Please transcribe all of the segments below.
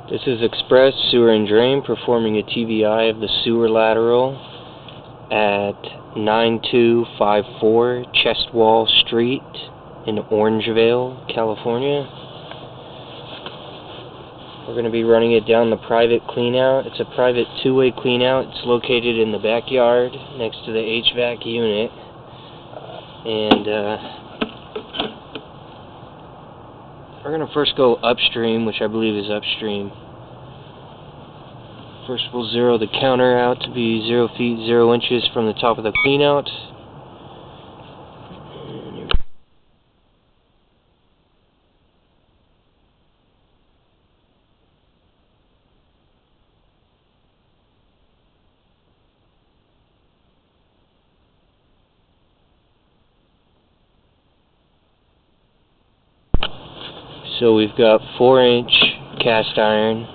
This is Express Sewer and Drain performing a TBI of the sewer lateral at 9254 Chestwall Street in Orangevale, California. We're going to be running it down the private cleanout. It's a private two-way cleanout. It's located in the backyard next to the HVAC unit. We're going to first go upstream, which I believe is upstream. First we'll zero the counter out to be 0 feet 0 inches from the top of the cleanout. So we've got 4-inch cast iron.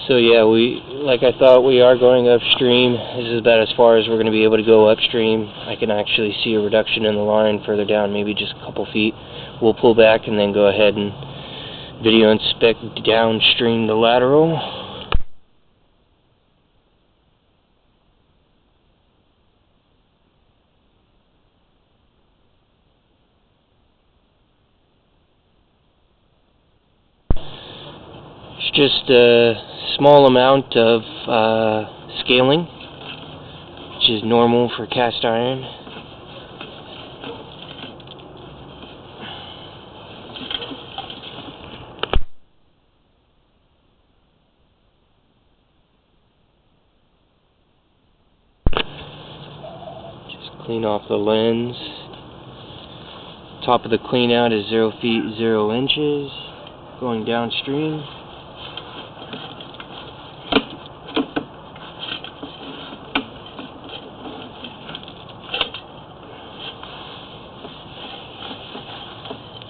So yeah, like I thought, we are going upstream. This is about as far as we're going to be able to go upstream. I can actually see a reduction in the line further down, maybe just a couple feet. We'll pull back and then go ahead and video inspect downstream the lateral. It's just a small amount of scaling, which is normal for cast iron. Just clean off the lens. Top of the clean out is 0 feet 0 inches. Going downstream.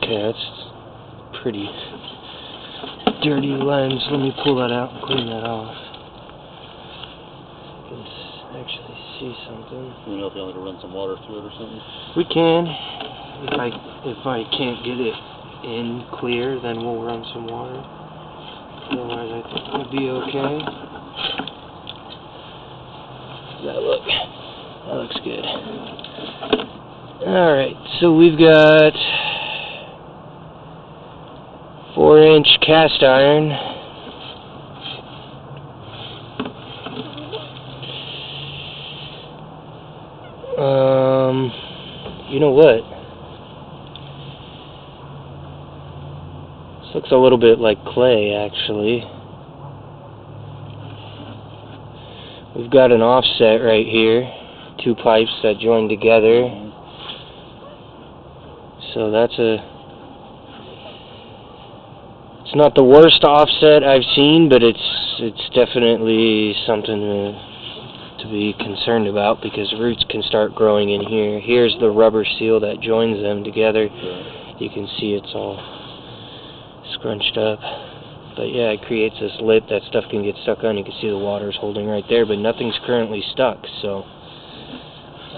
Okay, that's pretty dirty lens. Let me pull that out and clean that off. You can actually see something. Do you know if you want to run some water through it or something? We can. If I can't get it in clear, then we'll run some water. Otherwise, I think we'll be okay. That looks good. Alright, so we've got 4-inch cast iron. You know what? This looks a little bit like clay, actually. We've got an offset right here. 2 pipes that join together. So that's it's not the worst offset I've seen, but it's definitely something to be concerned about, because roots can start growing in here. Here's the rubber seal that joins them together. You can see it's all scrunched up. But yeah, it creates this lip that stuff can get stuck on. You can see the water's holding right there, but nothing's currently stuck, so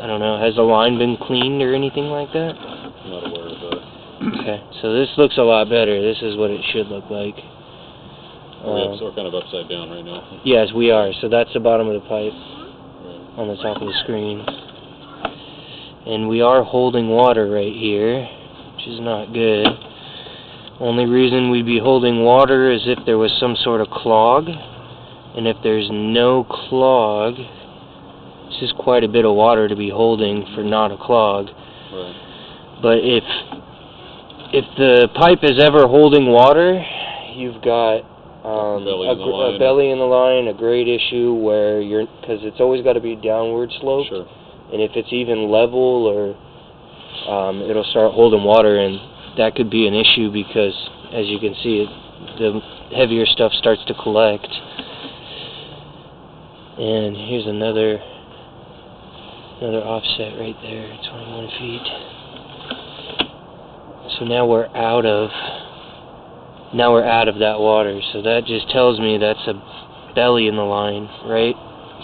I don't know. Has the line been cleaned or anything like that? I'm not aware of that. Okay, so this looks a lot better. This is what it should look like. So we're kind of upside down right now. Yes, we are. So that's the bottom of the pipe on the top of the screen. And we are holding water right here, which is not good. Only reason we'd be holding water is if there was some sort of clog. And if there's no clog, this is quite a bit of water to be holding for not a clog. Right. But if the pipe is ever holding water, you've got a belly in the line, a grade issue where because it's always got to be downward sloped. Sure. And if it's even level, or it'll start holding water, and that could be an issue because as you can see, the heavier stuff starts to collect. And here's another offset right there, 21 feet. So now we're out of that water. So that just tells me that's a belly in the line. Right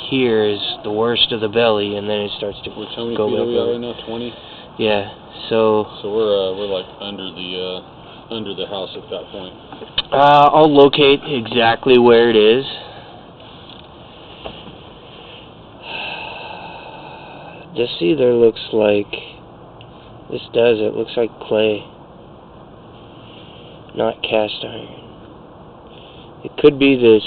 here is the worst of the belly, and then it starts to Which, how many go feet are we at up. right now? 20. Yeah. So we're like under the house at that point. I'll locate exactly where it is. This either looks like, it looks like clay, not cast iron. It could be this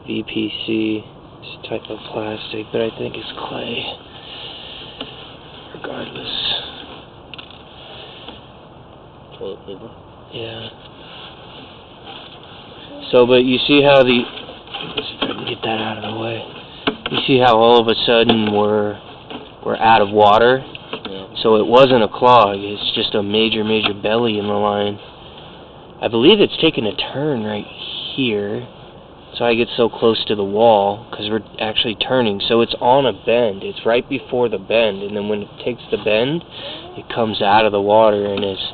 VPC, this type of plastic, but I think it's clay, regardless. Toilet paper? Yeah. So, but you see how let's see if I can get that out of the way. You see how all of a sudden we're out of water? Yeah. So it wasn't a clog, it's just a major belly in the line. I believe it's taking a turn right here, so I get so close to the wall, because we're actually turning. So it's on a bend, it's right before the bend, and then when it takes the bend, it comes out of the water, and it's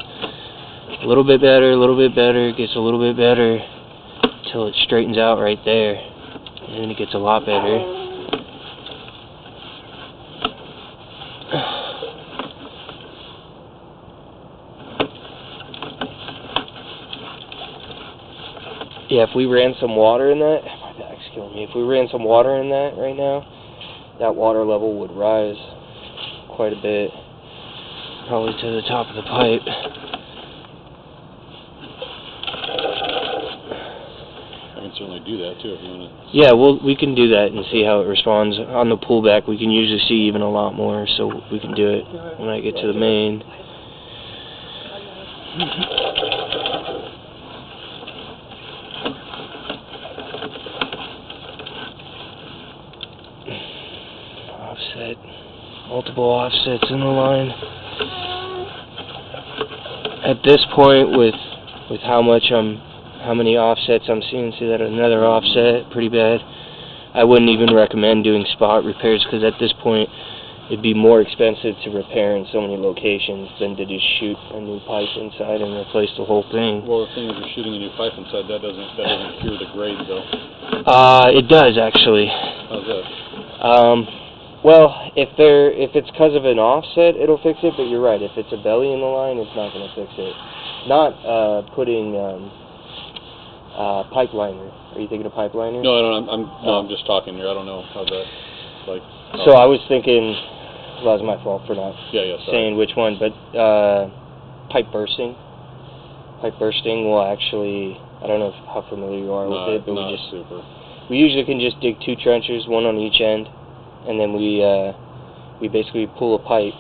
a little bit better, gets a little bit better, until it straightens out right there, and then it gets a lot better. Yeah, if we ran some water in that, my back's killing me. If we ran some water in that right now, that water level would rise quite a bit, probably to the top of the pipe. I can certainly do that too if you want to. Yeah, we can do that and see how it responds. On the pullback, we can usually see even a lot more, so we can do it when I get to the main. Offset, multiple offsets in the line. At this point, with how many offsets I'm seeing, see that another offset, pretty bad. I wouldn't even recommend doing spot repairs, because at this point it'd be more expensive to repair in so many locations than to just shoot a new pipe inside and replace the whole thing. Well, the thing is, you're shooting a new pipe inside. That doesn't cure the grade, though. It does actually. How's that? Well, if it's because of an offset, it'll fix it. But you're right. If it's a belly in the line, it's not going to fix it. Not putting pipe liner. Are you thinking of pipe liner? No, I'm just talking here. I don't know how that, like. So I was thinking, well, that was my fault for not saying which one, but pipe bursting. Pipe bursting will actually, I don't know how familiar you are with it, but we usually can just dig 2 trenches, one on each end, and then we basically pull a pipe,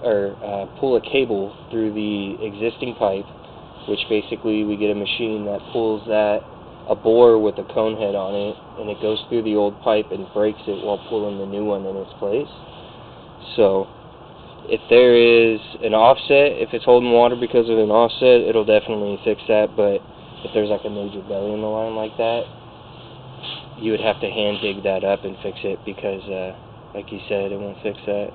or pull a cable through the existing pipe, which basically we get a machine that pulls a bore with a cone head on it, and it goes through the old pipe and breaks it while pulling the new one in its place. So if there is an offset, if it's holding water because of an offset, it'll definitely fix that. But if there's like a major belly in the line like that, you would have to hand dig that up and fix it, because like you said, it won't fix that.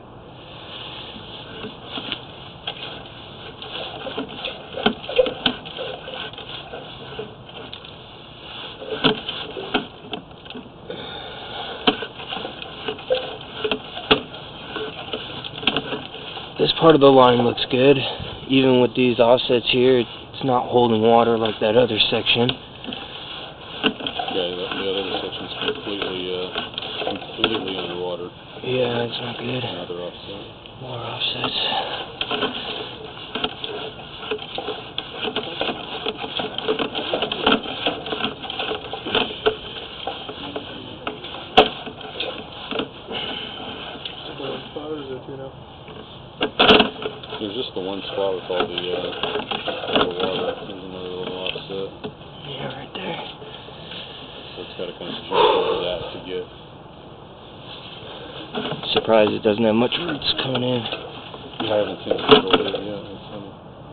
This part of the line looks good. Even with these offsets here, it's not holding water like that other section. Yeah, the other section's completely underwater. Yeah, it's not good. Another offset. More offsets. There's just the one spot with all the water. There's another little offset. Yeah, right there. So it's got to kind of jump over that to get. Surprised it doesn't have much roots coming in. I haven't seen it go over there yet.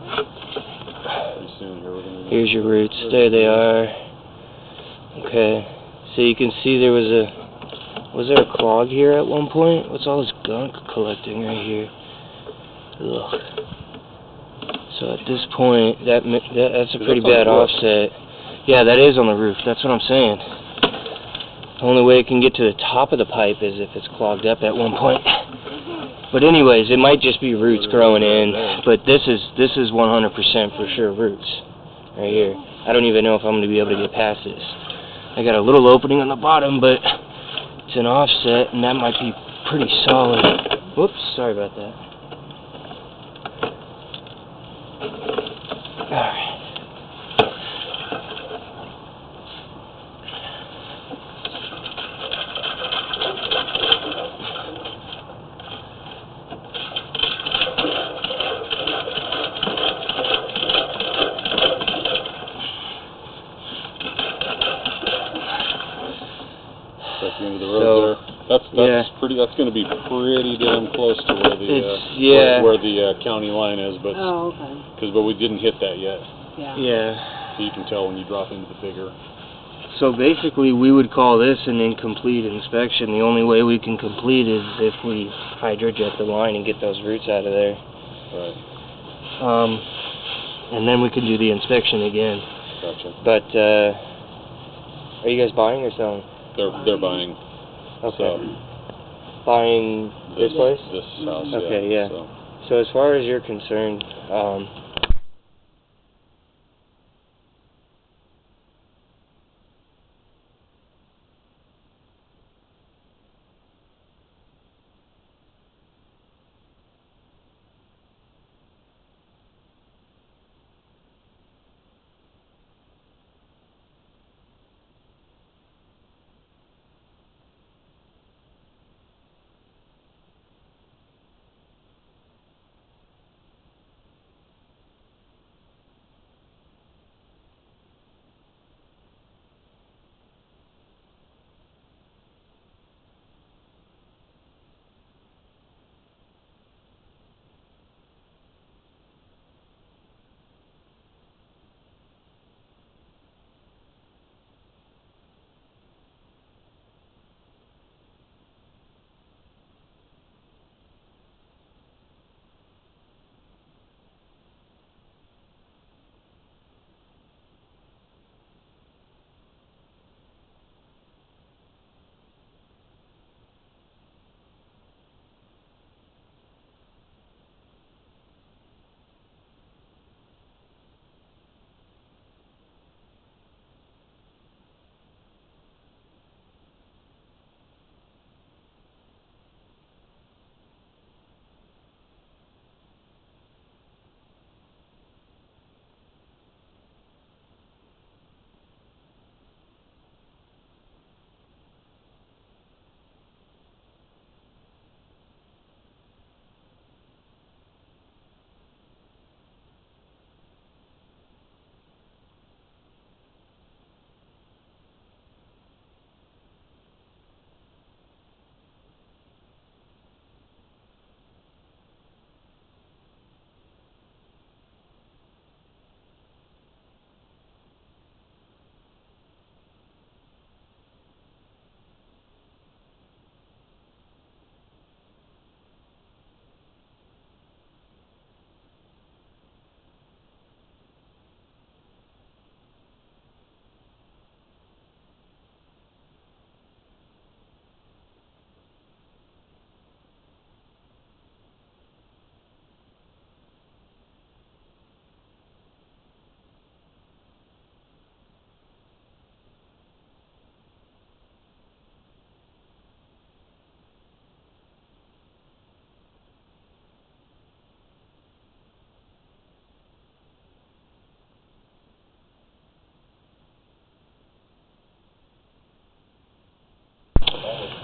Pretty soon here we're going to... Here's your roots. There they are. Okay. So you can see there was there a clog here at one point? What's all this gunk collecting right here? Ugh. So at this point, that's a pretty bad offset. Yeah, that is on the roof. That's what I'm saying. The only way it can get to the top of the pipe is if it's clogged up at one point. But anyways, it might just be roots growing in. But this is 100% for sure roots right here. I don't even know if I'm going to be able to get past this. I got a little opening on the bottom, but it's an offset, and that might be pretty solid. Whoops, sorry about that. Alright. That's the end of the road there. That's going to be pretty damn close to where the where the county line is, but but we didn't hit that yet. Yeah. So you can tell when you drop into the bigger. So basically, we would call this an incomplete inspection. The only way we can complete is if we hydrojet the line and get those roots out of there. Right. And then we can do the inspection again. Gotcha. But are you guys buying or selling? They're buying. Okay. So, buying this place? This house. Okay, yeah. So as far as you're concerned,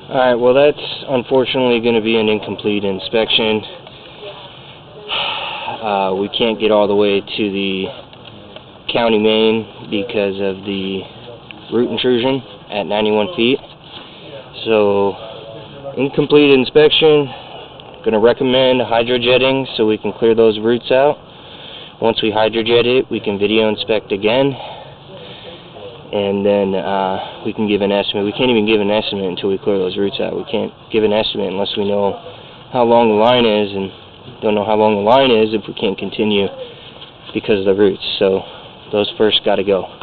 alright, well that's unfortunately going to be an incomplete inspection. We can't get all the way to the county main because of the root intrusion at 91 feet. So, incomplete inspection. Going to recommend hydrojetting so we can clear those roots out. Once we hydrojet it, we can video inspect again, and then we can give an estimate. We can't even give an estimate until we clear those roots out. We can't give an estimate unless we know how long the line is, and don't know how long the line is if we can't continue because of the roots. So those first got to go.